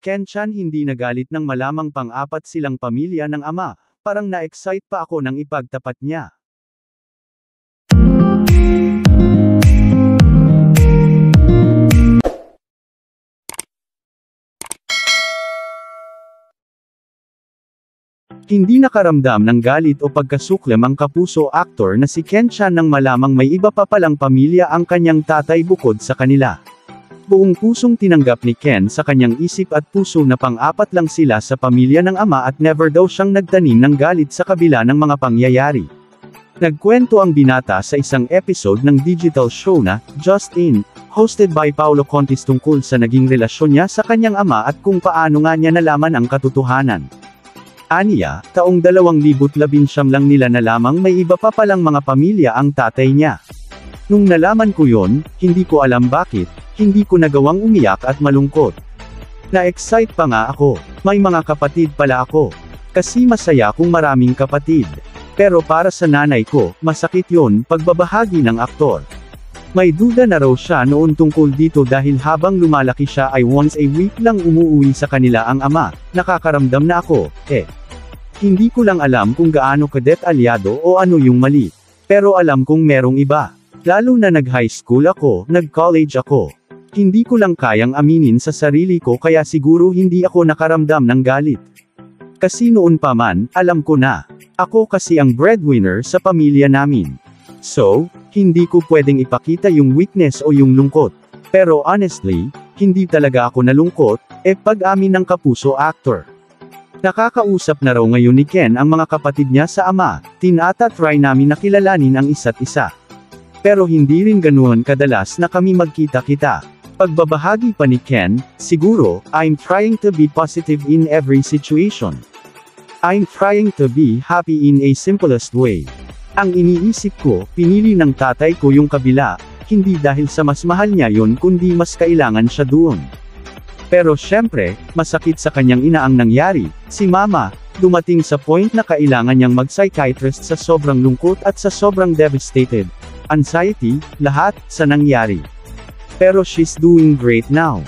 Ken-chan hindi nagalit nang malamang pang-apat silang pamilya ng ama, parang na-excite pa ako nang ipagtapat niya. Hindi nakaramdam ng galit o pagkasuklam ang kapuso actor na si Ken-chan nang malamang may iba pa palang pamilya ang kanyang tatay bukod sa kanila. Buong pusong tinanggap ni Ken sa kanyang isip at puso na pang-apat lang sila sa pamilya ng ama at never daw siyang nagtanim ng galit sa kabila ng mga pangyayari. Nagkwento ang binata sa isang episode ng digital show na Just In, hosted by Paolo Contis tungkol sa naging relasyon niya sa kanyang ama at kung paano nga niya nalaman ang katotohanan. Aniya, taong 2019 lang nila nalamang may iba pa palang mga pamilya ang tatay niya. Nung nalaman ko yon, hindi ko alam bakit, hindi ko nagawang umiyak at malungkot. Na-excite pa nga ako, may mga kapatid pala ako. Kasi masaya kung maraming kapatid. Pero para sa nanay ko, masakit yon, pagbabahagi ng aktor. May duda na raw siya noon tungkol dito dahil habang lumalaki siya ay once a week lang umuuwi sa kanila ang ama, nakakaramdam na ako, Hindi ko lang alam kung gaano kadetalyado o ano yung mali. Pero alam kong merong iba. Lalo na nag-high school ako, nag-college ako. Hindi ko lang kayang aminin sa sarili ko kaya siguro hindi ako nakaramdam ng galit. Kasi noon pa man, alam ko na. Ako kasi ang breadwinner sa pamilya namin. So, hindi ko pwedeng ipakita yung weakness o yung lungkot. Pero honestly, hindi talaga ako nalungkot, pag-amin ng kapuso actor. Nakakausap na raw ngayon ni Ken ang mga kapatid niya sa ama, try namin na kilalanin ang isa't isa. Pero hindi rin ganoon kadalas na kami magkita-kita. Pagbabahagi pa ni Ken, siguro, I'm trying to be positive in every situation. I'm trying to be happy in a simplest way. Ang iniisip ko, pinili ng tatay ko yung kabila, hindi dahil sa mas mahal niya yun kundi mas kailangan siya doon. Pero syempre, masakit sa kanyang ina ang nangyari, si mama, dumating sa point na kailangan niyang mag-psychiatrist sa sobrang lungkot at sa sobrang devastated. Anxiety, lahat, sa nangyari. Pero she's doing great now.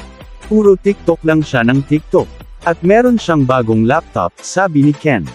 Puro TikTok lang siya ng TikTok. At meron siyang bagong laptop, sabi ni Ken.